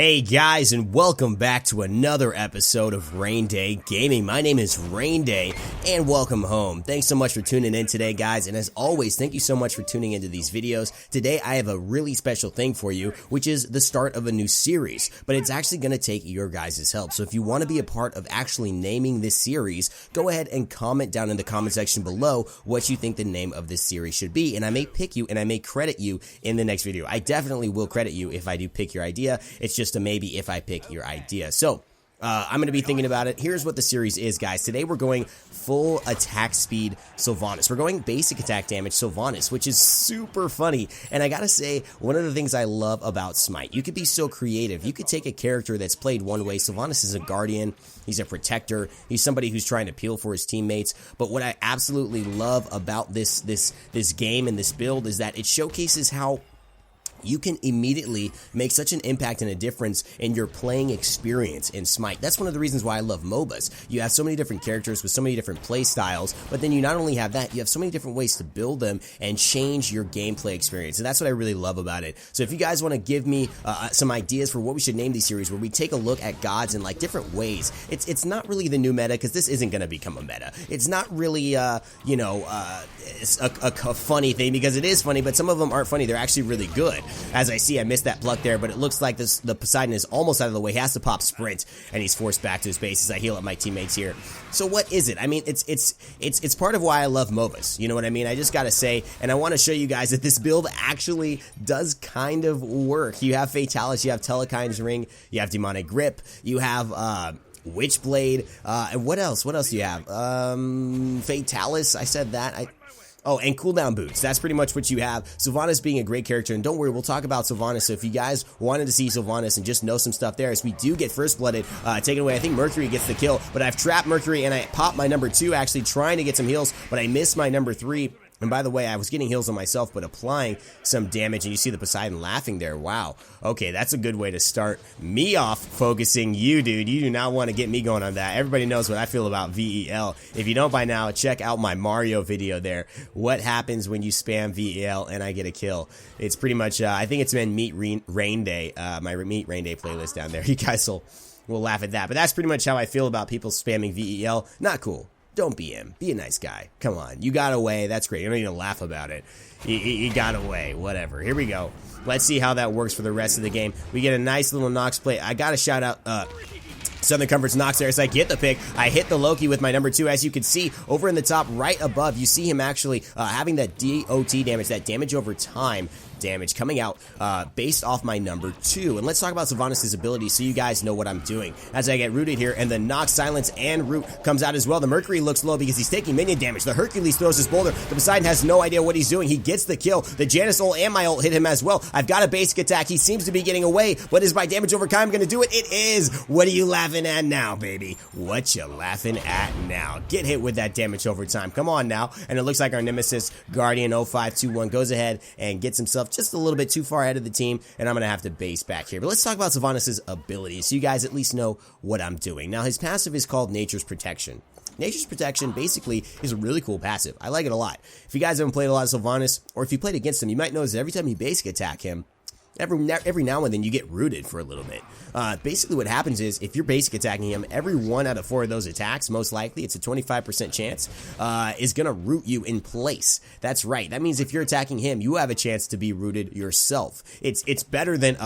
Hey guys, and welcome back to another episode of Rain Day Gaming. My name is Rain Day, and welcome home. Thanks so much for tuning in today, guys, and as always, thank you so much for tuning into these videos. Today, I have a really special thing for you, which is the start of a new series, but it's actually going to take your guys' help. So if you want to be a part of actually naming this series, go ahead and comment down in the comment section below what you think the name of this series should be, and I may pick you and I may credit you in the next video. I definitely will credit you if I do pick your idea. It's just a maybe if I pick your idea. So I'm going to be thinking about it. Here's what the series is, guys. Today we're going full attack speed SYLVANUS. We're going basic attack damage SYLVANUS, which is super funny. And I gotta say, one of the things I love about Smite, you could be so creative. You could take a character that's played one way. SYLVANUS is a guardian. He's a protector. He's somebody who's trying to peel for his teammates. But what I absolutely love about this game and this build is that it showcases how you can immediately make such an impact and a difference in your playing experience in Smite. That's one of the reasons why I love MOBAs. You have so many different characters with so many different play styles, but then you not only have that, you have so many different ways to build them and change your gameplay experience, and that's what I really love about it. So if you guys want to give me some ideas for what we should name these series, where we take a look at gods in like different ways, it's not really the new meta, because this isn't going to become a meta. It's not really, it's a funny thing, because it is funny, but some of them aren't funny. They're actually really good. As I see, I missed that pluck there, but it looks like the Poseidon is almost out of the way. He has to pop sprint, and he's forced back to his base as I heal up my teammates here. So what is it? I mean, it's part of why I love MOBAs. You know what I mean? I just gotta say, and I want to show you guys that this build actually does kind of work. You have Fatalis, you have Telkhines ring, you have demonic grip, you have Witchblade, and what else? What else do you have? Fatalis, I said that. Oh, and cooldown boots. That's pretty much what you have. SYLVANUS being a great character, and don't worry, we'll talk about SYLVANUS. So if you guys wanted to see SYLVANUS and just know some stuff there, as we do get first blooded taken away. I think Mercury gets the kill, but I've trapped Mercury, and I popped my number 2, actually trying to get some heals, but I missed my number 3. And by the way, I was getting heals on myself, but applying some damage, and you see the Poseidon laughing there. Wow. Okay, that's a good way to start me off focusing you, dude. You do not want to get me going on that. Everybody knows what I feel about VEL. If you don't by now, check out my Mario video there. What happens when you spam VEL and I get a kill? It's pretty much, I think it's been Meet Rain Day, my Meet Rain Day playlist down there. You guys will laugh at that. But that's pretty much how I feel about people spamming VEL. Not cool. Don't be him. Be a nice guy. Come on. You got away. That's great. You don't even laugh about it. You got away. Whatever. Here we go. Let's see how that works for the rest of the game. We get a nice little Nox play. I got to shout out Southern Comfort's Nox there as I get the pick. I hit the Loki with my number 2. As you can see, over in the top right above, you see him actually having that DOT damage, that damage over time damage coming out based off my number 2. And let's talk about SYLVANUS' ability so you guys know what I'm doing. As I get rooted here, and the Nox, Silence, and Root comes out as well. The Mercury looks low because he's taking minion damage. The Hercules throws his boulder. The Poseidon has no idea what he's doing. He gets the kill. The Janus ult and my ult hit him as well. I've got a basic attack. He seems to be getting away, but is my damage over time going to do it? It is. What are you laughing at now, baby? What you laughing at now? Get hit with that damage over time. Come on now. And it looks like our nemesis, Guardian 0521, goes ahead and gets himself just a little bit too far ahead of the team, and I'm going to have to base back here. But let's talk about SYLVANUS' abilities so you guys at least know what I'm doing. Now, his passive is called Nature's Protection. Nature's Protection basically is a really cool passive. I like it a lot. If you guys haven't played a lot of SYLVANUS, or if you played against him, you might notice that every time you basic attack him, every now and then you get rooted for a little bit. Basically what happens is, if you're basic attacking him, every 1 out of 4 of those attacks, most likely, it's a 25% chance, is going to root you in place. That's right. That means if you're attacking him, you have a chance to be rooted yourself. It's better than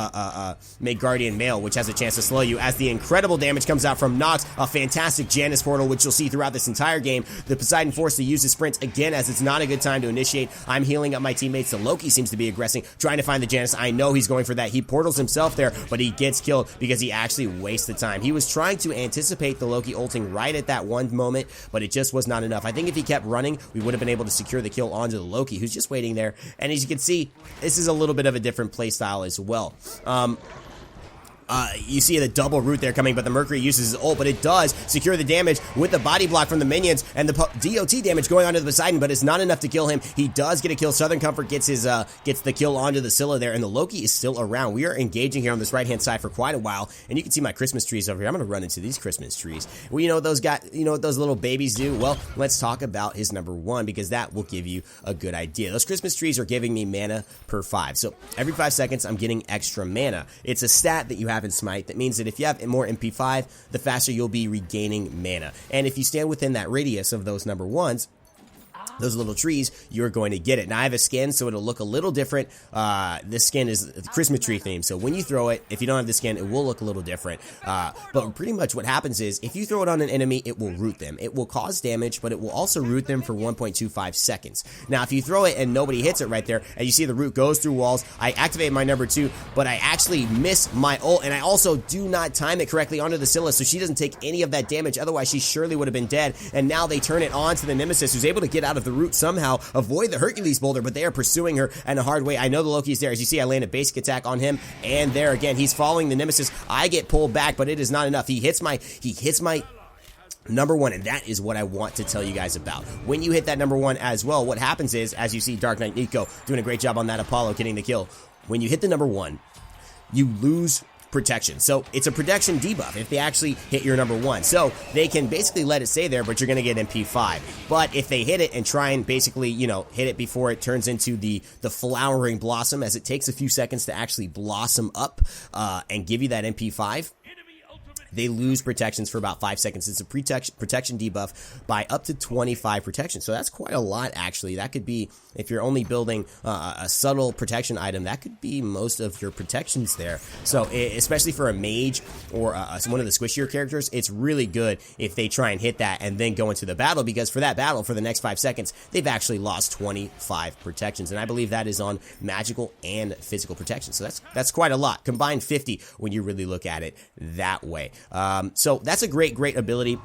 Make Guardian Male, which has a chance to slow you, as the incredible damage comes out from Nox, a fantastic Janus portal, which you'll see throughout this entire game. The Poseidon forced to use his sprint again, as it's not a good time to initiate. I'm healing up my teammates. The Loki seems to be aggressing, trying to find the Janus. I know he's going for that. He portals himself there, but he gets killed because he actually wastes the time. He was trying to anticipate the Loki ulting right at that one moment, but it just was not enough. I think if he kept running, we would have been able to secure the kill onto the Loki, who's just waiting there. And as you can see, this is a little bit of a different play style as well. You see the double root there coming, but the Mercury uses his ult, but it does secure the damage with the body block from the minions, and the DOT damage going onto the Poseidon, but it's not enough to kill him. He does get a kill. Southern Comfort gets the kill onto the Scylla there, and the Loki is still around. We are engaging here on this right-hand side for quite a while, and you can see my Christmas trees over here. I'm going to run into these Christmas trees. Well, you know what those little babies do? Well, let's talk about his number 1, because that will give you a good idea. Those Christmas trees are giving me mana per 5. So every 5 seconds, I'm getting extra mana. It's a stat that you have in Smite. That means that if you have more MP5, the faster you'll be regaining mana. And if you stand within that radius of those number 1s, those little trees, you're going to get it. Now I have a skin, so it'll look a little different. This skin is the Christmas tree theme, so when you throw it, if you don't have the skin, it will look a little different. But pretty much what happens is, if you throw it on an enemy, it will root them. It will cause damage, but it will also root them for 1.25 seconds. Now, if you throw it and nobody hits it right there, and you see the root goes through walls, I activate my number 2, but I actually miss my ult, and I also do not time it correctly onto the Scylla, so she doesn't take any of that damage. Otherwise, she surely would have been dead, and now they turn it on to the Nemesis, who's able to get out of the root somehow, avoid the Hercules boulder, but they are pursuing her in a hard way. I know the Loki's there. As you see, I land a basic attack on him, and there again, he's following the Nemesis. I get pulled back, but it is not enough. He hits my number 1, and that is what I want to tell you guys about. When you hit that number 1 as well, what happens is, as you see Dark Knight Nico doing a great job on that Apollo, getting the kill. When you hit the number 1, you lose protection. So it's a protection debuff if they actually hit your number 1. So they can basically let it stay there, but you're going to get MP5. But if they hit it and try and basically, you know, hit it before it turns into the flowering blossom, as it takes a few seconds to actually blossom up and give you that MP5, they lose protections for about 5 seconds. It's a protection debuff by up to 25 protection. So that's quite a lot, actually. That could be, if you're only building a subtle protection item, that could be most of your protections there. So especially for a mage or one of the squishier characters, it's really good if they try and hit that and then go into the battle, because for that battle, for the next 5 seconds, they've actually lost 25 protections. And I believe that is on magical and physical protection. So that's quite a lot. Combined 50 when you really look at it that way. So that's a great ability.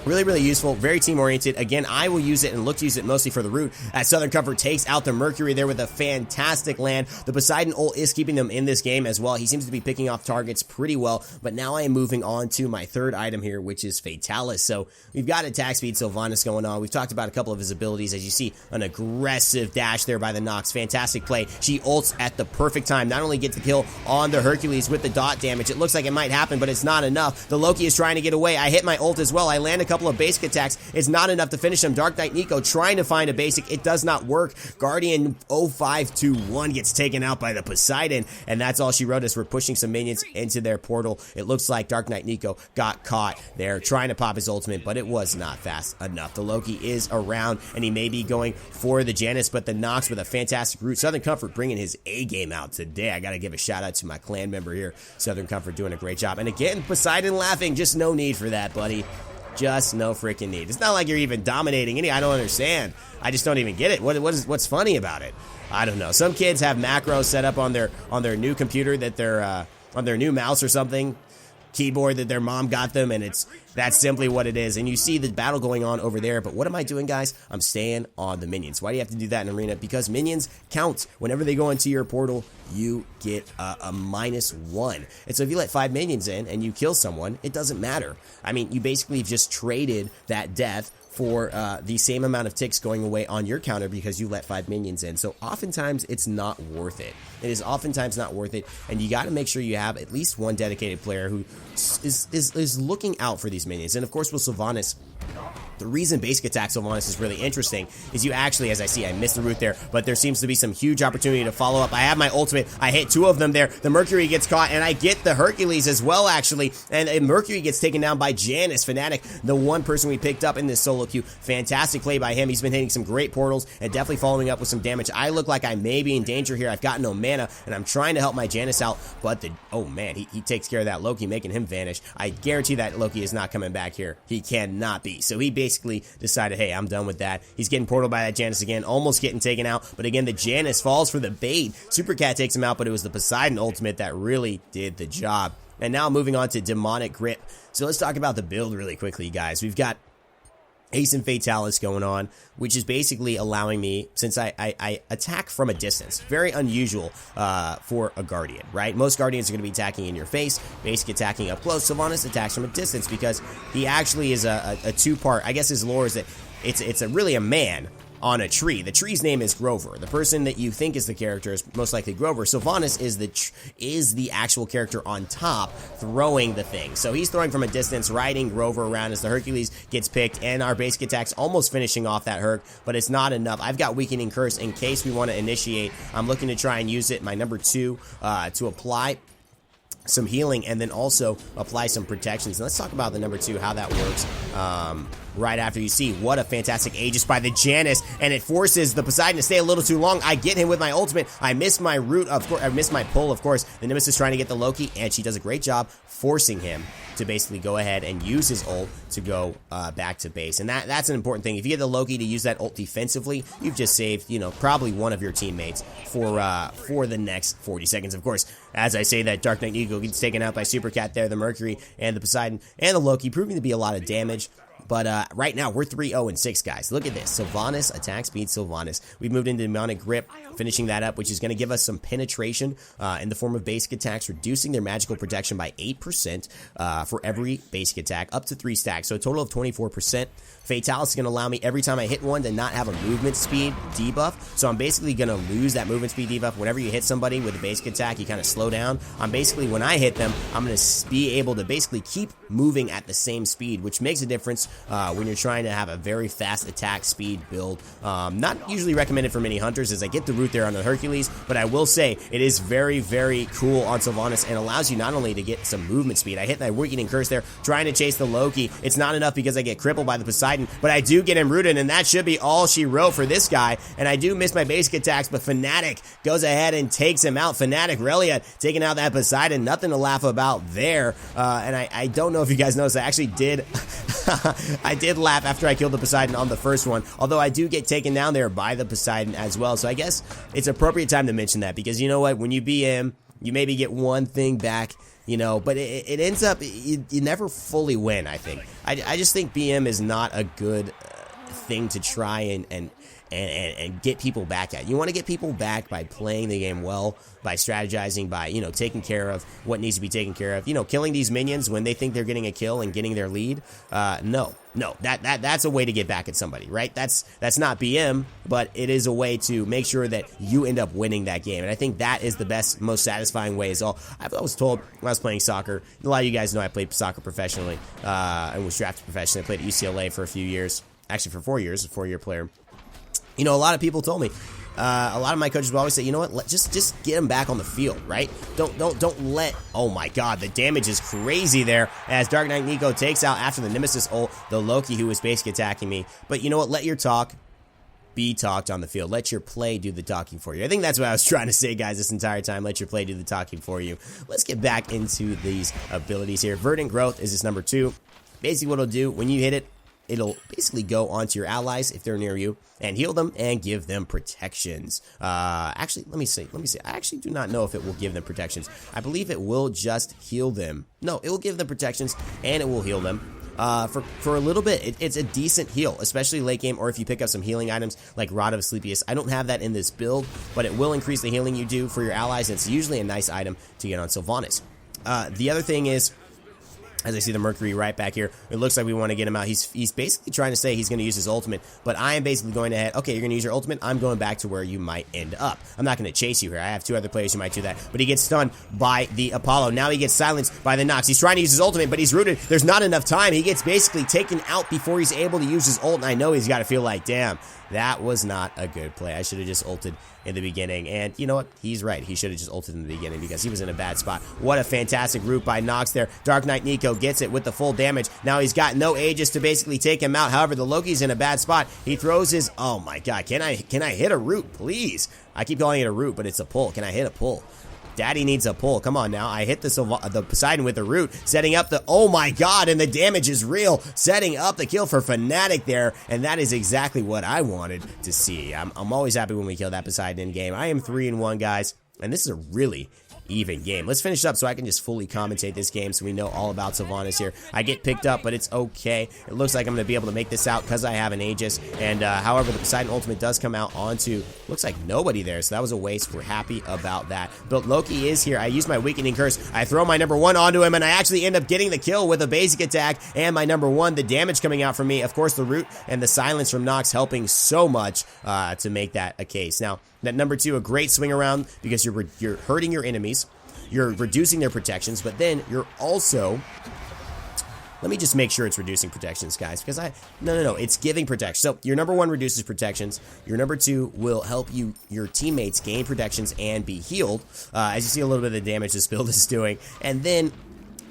Really useful, very team-oriented. Again, I will use it and look to use it mostly for the root, as Southern Comfort takes out the Mercury there with a fantastic land. The Poseidon ult is keeping them in this game as well. He seems to be picking off targets pretty well, but now I am moving on to my third item here, which is Fatalis. So we've got attack speed SYLVANUS going on. We've talked about a couple of his abilities. As you see, an aggressive dash there by the Nox. Fantastic play. She ults at the perfect time. Not only gets the kill on the Hercules with the dot damage, it looks like it might happen, but it's not enough. The Loki is trying to get away. I hit my ult as well. I land a couple of basic attacks. It's not enough to finish him. Dark Knight Nico trying to find a basic. It does not work. Guardian 0521 gets taken out by the Poseidon, and that's all she wrote as we're pushing some minions into their portal. It looks like Dark Knight Nico got caught there trying to pop his ultimate, but it was not fast enough. The Loki is around, and he may be going for the Janus, but the Nox with a fantastic root. Southern Comfort bringing his A game out today. I gotta give a shout out to my clan member here. Southern Comfort doing a great job. And again, Poseidon laughing. Just no need for that, buddy. Just no freaking need. It's not like you're even dominating any. I don't understand. I just don't even get it. What's funny about it? I don't know. Some kids have macros set up on their new computer that they're on their new mouse or something, keyboard that their mom got them, and that's simply what it is. And you see the battle going on over there, but what am I doing, guys? I'm staying on the minions. Why do you have to do that in arena? Because minions count. Whenever they go into your portal, you get a -1. And so if you let 5 minions in and you kill someone, it doesn't matter. I mean, you basically just traded that death for the same amount of ticks going away on your counter because you let 5 minions in. So oftentimes it's not worth it. It is oftentimes not worth it, and you got to make sure you have at least one dedicated player who is looking out for these minions. And of course with SYLVANUS, the reason basic attack SYLVANUS is really interesting is you actually, as I see, I missed the root there, but there seems to be some huge opportunity to follow up. I have my ultimate. I hit 2 of them there. The Mercury gets caught, and I get the Hercules as well, actually. And Mercury gets taken down by Janus, Fnatic, the one person we picked up in this solo queue. Fantastic play by him. He's been hitting some great portals and definitely following up with some damage. I look like I may be in danger here. I've got no mana, and I'm trying to help my Janus out, but oh man, he takes care of that Loki, making him vanish. I guarantee that Loki is not coming back here. He cannot be. So he basically decided, hey, I'm done with that. He's getting portaled by that Janus again, almost getting taken out, but again, the Janus falls for the bait. Super Cat takes him out, but it was the Poseidon ultimate that really did the job. And now moving on to Demonic Grip. So let's talk about the build really quickly, guys. We've got Ace and Fatalis going on, which is basically allowing me, since I attack from a distance, very unusual for a Guardian, right? Most Guardians are going to be attacking in your face, basic attacking up close. SYLVANUS attacks from a distance because he actually is a 2-part, I guess his lore is that it's really a man on a tree. The tree's name is Grover. The person that you think is the character is most likely Grover. SYLVANUS is the actual character on top throwing the thing. So he's throwing from a distance, riding Grover around as the Hercules gets picked, and our basic attack's almost finishing off that Herc, but it's not enough. I've got Weakening Curse in case we want to initiate. I'm looking to try and use it, my number 2, to apply some healing, and then also apply some protections. And let's talk about the number 2, how that works. Right after you see what a fantastic Aegis by the Janus, and it forces the Poseidon to stay a little too long. I get him with my ultimate. I miss my root, of course. I miss my pull, of course. The Nemesis trying to get the Loki, and she does a great job forcing him to basically go ahead and use his ult to go back to base. And that's an important thing. If you get the Loki to use that ult defensively, you've just saved, you know, probably one of your teammates for the next 40 seconds. Of course, as I say that, Dark Knight Eagle gets taken out by Super Cat there, the Mercury and the Poseidon and the Loki, proving to be a lot of damage. But right now, we're 3-0-6, guys. Look at this. Sylvanus, attack speed, Sylvanus. We've moved into Demonic Grip, finishing that up, which is going to give us some penetration in the form of basic attacks, reducing their magical protection by 8% for every basic attack, up to 3 stacks. So a total of 24%. Fatalis is going to allow me, every time I hit one, to not have a movement speed debuff. So I'm basically going to lose that movement speed debuff. Whenever you hit somebody with a basic attack, you kind of slow down. I'm basically, when I hit them, I'm going to be able to basically keep moving at the same speed, which makes a difference when you're trying to have a very fast attack speed build. Not usually recommended for many hunters, as I get the root there on the Hercules, but I will say it is very, very cool on Sylvanus and allows you not only to get some movement speed. I hit that Weakening Curse there, trying to chase the Loki. It's not enough because I get crippled by the Poseidon, but I do get him rooted, and that should be all she wrote for this guy. And I do miss my basic attacks, but Fnatic goes ahead and takes him out. Fnatic Relia taking out that Poseidon. Nothing to laugh about there. And I don't know if you guys noticed, I actually did I did laugh after I killed the Poseidon on the first one, although I do get taken down there by the Poseidon as well. So I guess it's appropriate time to mention that, because you know what, when you BM, you maybe get one thing back, you know, but it ends up, you never fully win, I think. I just think BM is not a good thing to try and get people back at. You want to get people back by playing the game well, by strategizing, by, you know, taking care of what needs to be taken care of. You know, killing these minions when they think they're getting a kill and getting their lead. No, that's a way to get back at somebody, right? That's not BM, but it is a way to make sure that you end up winning that game. And I think that is the best, most satisfying way is all. I was told when I was playing soccer, a lot of you guys know I played soccer professionally, and was drafted professionally. I played at UCLA for a few years, actually for 4 years, a 4-year player. You know, a lot of people told me, a lot of my coaches will always say, you know what, just get him back on the field, right? Don't let, oh my god, the damage is crazy there as Dark Knight Nico takes out, after the Nemesis ult, the Loki who was basically attacking me. But you know what, let your talk be talked on the field. Let your play do the talking for you. I think that's what I was trying to say, guys, this entire time. Let your play do the talking for you. Let's get back into these abilities here. Verdant Growth is this number 2. Basically what it'll do, when you hit it, it'll basically go onto your allies if they're near you and heal them and give them protections. Actually, let me see. I actually do not know if it will give them protections. I believe it will just heal them. No, it will give them protections and it will heal them. For a little bit, it's a decent heal, especially late game, or if you pick up some healing items like Rod of Sleepiest. I don't have that in this build, but it will increase the healing you do for your allies, and it's usually a nice item to get on Sylvanus. The other thing is, as I see the Mercury right back here, it looks like we want to get him out. He's basically trying to say he's going to use his ultimate, but I am basically going ahead, okay, you're going to use your ultimate, I'm going back to where you might end up. I'm not going to chase you here. I have 2 other players who might do that, but he gets stunned by the Apollo. Now he gets silenced by the Nox. He's trying to use his ultimate, but he's rooted. There's not enough time. He gets basically taken out before he's able to use his ult, and I know he's got to feel like, damn, that was not a good play. I should have just ulted in the beginning, and you know what? He's right. He should have just ulted in the beginning because he was in a bad spot. What a fantastic route by Nox there. Dark Knight Nico gets it with the full damage. Now he's got no Aegis to basically take him out. However, the Loki's in a bad spot. He throws his, oh my god, can I hit a root, please? I keep calling it a root, but it's a pull. Can I hit a pull? Daddy needs a pull. Come on now. I hit the Poseidon with the root, setting up the, oh my god, and the damage is real. Setting up the kill for Fnatic there, and that is exactly what I wanted to see. I'm always happy when we kill that Poseidon in game. I am 3-1, guys, and this is a really even game. Let's finish up so I can just fully commentate this game so we know all about Sylvanus here. I get picked up, but it's okay. It looks like I'm going to be able to make this out because I have an Aegis, and however, the Poseidon ultimate does come out onto, looks like nobody there, so that was a waste. We're happy about that. But Loki is here. I use my Weakening Curse. I throw my number 1 onto him, and I actually end up getting the kill with a basic attack, and my number 1, the damage coming out from me. Of course, the root and the silence from Nox helping so much to make that a case. Now, that number 2, a great swing around because you're hurting your enemies, you're reducing their protections, but then you're also, Let me just make sure it's reducing protections, guys, because no, it's giving protection. So your number 1 reduces protections. Your number 2 will help your teammates gain protections and be healed. As you see a little bit of the damage this build is doing. And then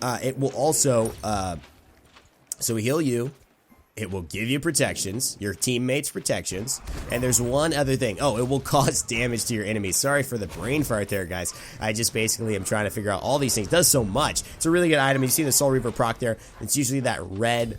it will also, so heal you. It will give you protections, your teammates protections, and there's one other thing. Oh, it will cause damage to your enemies. Sorry for the brain fart there, guys. I just basically am trying to figure out all these things. It does so much. It's a really good item. You see the Soul Reaver proc there. It's usually that red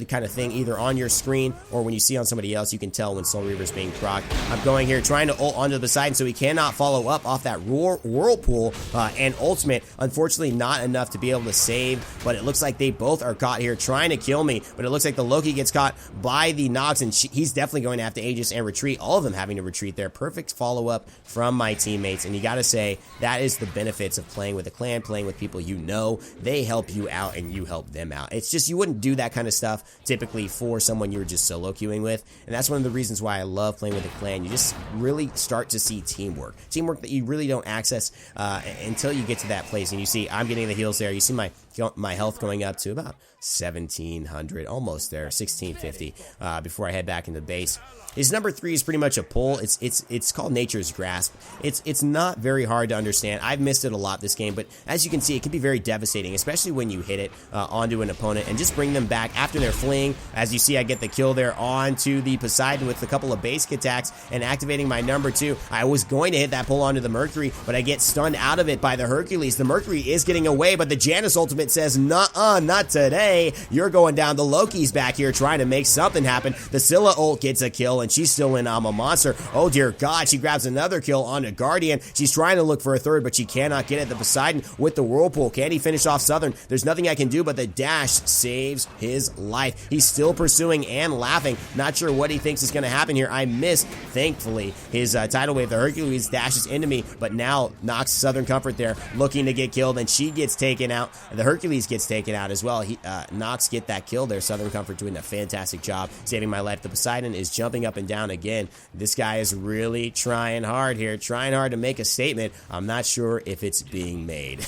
kind of thing either on your screen or when you see on somebody else, you can tell when Soul Reaver is being proc. I'm going here trying to ult onto the Poseidon so he cannot follow up off that whirlpool and ultimate. Unfortunately, not enough to be able to save, but it looks like they both are caught here trying to kill me, but it looks like the Loki gets caught by the Nox, and he's definitely going to have to Aegis and retreat. All of them having to retreat there. Perfect follow-up from my teammates, and you gotta say, that is the benefits of playing with a clan, playing with people you know. They help you out, and you help them out. It's just, you wouldn't do that kind of stuff typically for someone you were just solo queuing with, and that's one of the reasons why I love playing with a clan. You just really start to see teamwork. Teamwork that you really don't access until you get to that place, and you see, I'm getting the heals there. You see my health going up to about 1700, almost there, 1650 before I head back into base. His number 3 is pretty much a pull. It's called Nature's Grasp. It's not very hard to understand. I've missed it a lot this game, but as you can see, it can be very devastating, especially when you hit it onto an opponent and just bring them back after they're fleeing. As you see, I get the kill there onto the Poseidon with a couple of basic attacks and activating my number 2. I was going to hit that pull onto the Mercury, but I get stunned out of it by the Hercules. The Mercury is getting away, but the Janus ultimate says, nuh-uh, not today. You're going down. The Loki's back here trying to make something happen. The Scylla ult gets a kill, and she's still in I'm a Monster. Oh dear God, she grabs another kill on a Guardian. She's trying to look for a third, but she cannot get it. The Poseidon with the Whirlpool. Can he finish off Southern? There's nothing I can do, but the dash saves his life. He's still pursuing and laughing. Not sure what he thinks is going to happen here. I missed, thankfully, his tidal wave. The Hercules dashes into me, but now knocks Southern Comfort there, looking to get killed, and she gets taken out. The Hercules gets taken out as well. Nox get that kill there. Southern Comfort doing a fantastic job saving my life. The Poseidon is jumping up and down again. This guy is really trying hard here, trying hard to make a statement. I'm not sure if it's being made.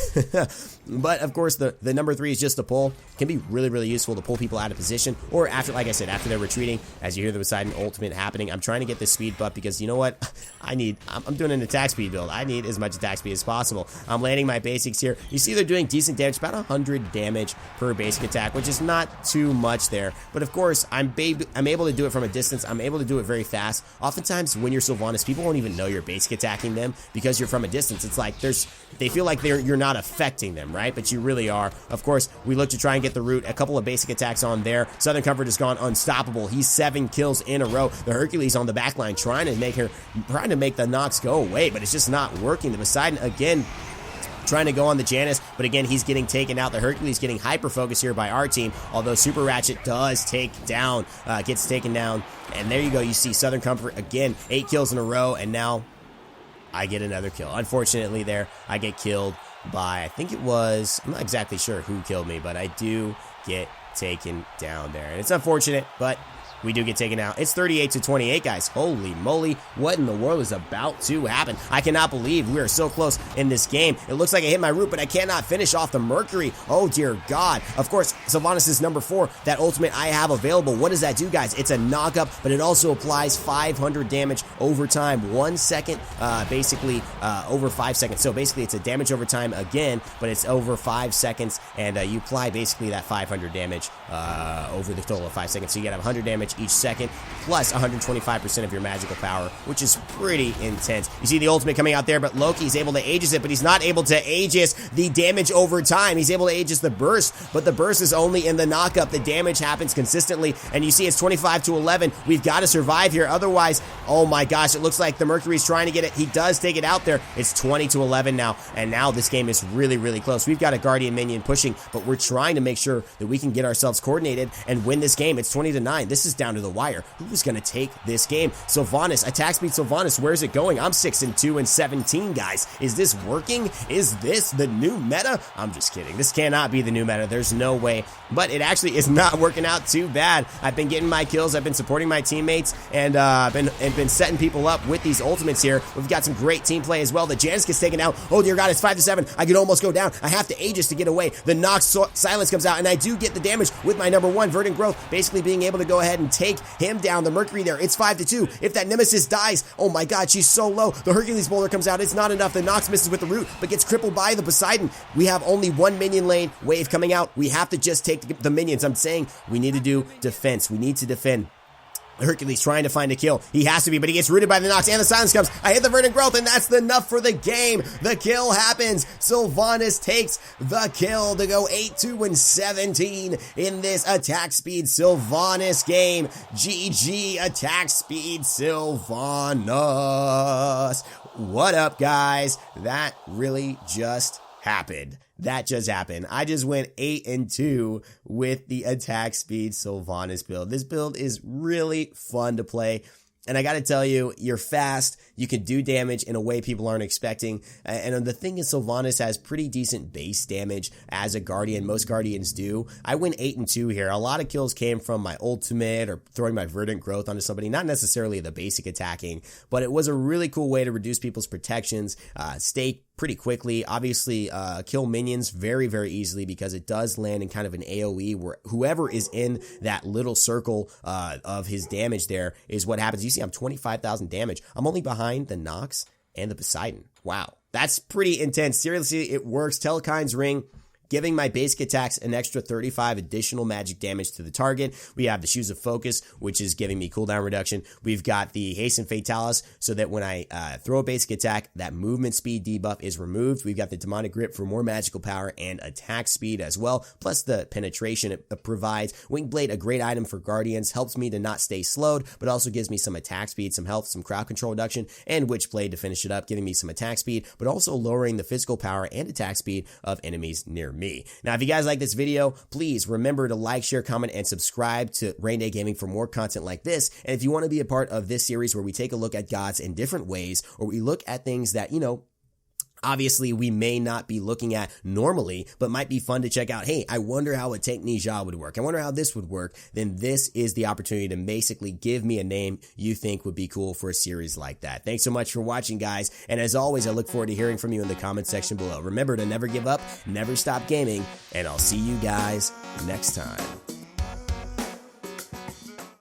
But of course, the number 3 is just a pull. It can be really, really useful to pull people out of position, or after, like I said, after they're retreating. As you hear the Poseidon ultimate happening, I'm trying to get this speed buff because you know what? I'm doing an attack speed build. I need as much attack speed as possible. I'm landing my basics here. You see they're doing decent damage, about 100 damage per basic attack, which is not too much there. But of course, I'm able to do it from a distance. I'm able to do it very fast. Oftentimes, when you're Sylvanus, people won't even know you're basic attacking them because you're from a distance. It's like they feel like you're not affecting them, right? But you really are. Of course, we look to try and get the root. A couple of basic attacks on there. Southern Comfort has gone unstoppable. He's 7 kills in a row. The Hercules on the back line trying to make the Nox go away, but it's just not working. The Poseidon again trying to go on the Janus, but again, he's getting taken out. The Hercules getting hyper-focused here by our team, although Super Ratchet gets taken down. And there you go. You see Southern Comfort again, 8 kills in a row, and now I get another kill. Unfortunately there, I get killed by, I think it was, I'm not exactly sure who killed me, but I do get taken down there. And it's unfortunate, but we do get taken out. It's 38-28, guys. Holy moly, what in the world is about to happen? I cannot believe we are so close in this game. It looks like I hit my root, but I cannot finish off the Mercury. Oh, dear God. Of course, Sylvanus is number 4, that ultimate I have available. What does that do, guys? It's a knock-up, but it also applies 500 damage over time. 1 second, basically, over 5 seconds. So basically, it's a damage over time again, but it's over 5 seconds, and you apply basically that 500 damage over the total of 5 seconds. So you get 100 damage each second, plus 125% of your magical power, which is pretty intense. You see the ultimate coming out there, but Loki's able to Aegis it, but he's not able to Aegis the damage over time. He's able to Aegis the burst, but the burst is only in the knockup. The damage happens consistently, and you see it's 25-11. We've got to survive here, otherwise, oh my gosh, it looks like the Mercury's trying to get it. He does take it out there. It's 20-11 now, and now this game is really, really close. We've got a Guardian minion pushing, but we're trying to make sure that we can get ourselves coordinated and win this game. It's 20-9. This is down to the wire. Who's going to take this game? SYLVANUS, attack speed SYLVANUS, where's it going? I'm 6-2 and 17, guys. Is this working? Is this the new meta? I'm just kidding. This cannot be the new meta. There's no way. But it actually is not working out too bad. I've been getting my kills. I've been supporting my teammates, and been setting people up with these ultimates here. We've got some great team play as well. The Janus gets taken out. Oh dear God, it's 5-7. I could almost go down. I have to Aegis to get away. The Nox silence comes out, and I do get the damage with my number 1 Verdant Growth, basically being able to go ahead and take him down. The Mercury there, it's 5-2. If that Nemesis dies, oh my God, she's so low. The Hercules Boulder comes out. It's not enough. The Nox misses with the root, but gets crippled by the Poseidon. We have only 1 minion lane wave coming out. We have to just take the minions. I'm saying we need to do defense. We need to defend. Hercules trying to find a kill. He has to be, but he gets rooted by the Nox, and the silence comes. I hit the Verdant Growth, and that's enough for the game. The kill happens. SYLVANUS takes the kill to go 8-2 and 17 in this attack speed SYLVANUS game. GG attack speed SYLVANUS. What up, guys? That really just happened. That just happened. I just went 8-2 with the attack speed SYLVANUS build. This build is really fun to play. And I gotta tell you, you're fast, you can do damage in a way people aren't expecting, and the thing is SYLVANUS has pretty decent base damage as a Guardian. Most Guardians do. I went 8-2 here. A lot of kills came from my ultimate or throwing my Verdant Growth onto somebody, not necessarily the basic attacking, but it was a really cool way to reduce people's protections, stay pretty quickly, obviously kill minions very, very easily because it does land in kind of an AoE where whoever is in that little circle of his damage there is what happens. You see I'm 25,000 damage. I'm only behind the Nox and the Poseidon. Wow, that's pretty intense. Seriously, it works. Telkhines ring, giving my basic attacks an extra 35 additional magic damage to the target. We have the Shoes of Focus, which is giving me cooldown reduction. We've got the Hasten Fatalis, so that when I throw a basic attack, that movement speed debuff is removed. We've got the Demonic Grip for more magical power and attack speed as well, plus the penetration it provides. Witchblade, a great item for Guardians, helps me to not stay slowed, but also gives me some attack speed, some health, some crowd control reduction, and Witchblade to finish it up, giving me some attack speed, but also lowering the physical power and attack speed of enemies near me. Now, if you guys like this video, please remember to like, share, comment, and subscribe to Raynday Gaming for more content like this. And if you want to be a part of this series where we take a look at gods in different ways, or we look at things that, obviously we may not be looking at normally, but might be fun to check out. Hey, I wonder how a tank Ninja would work. I wonder how this would work. Then this is the opportunity to basically give me a name you think would be cool for a series like that. Thanks so much for watching, guys. And as always, I look forward to hearing from you in the comment section below. Remember to never give up, never stop gaming, and I'll see you guys next time.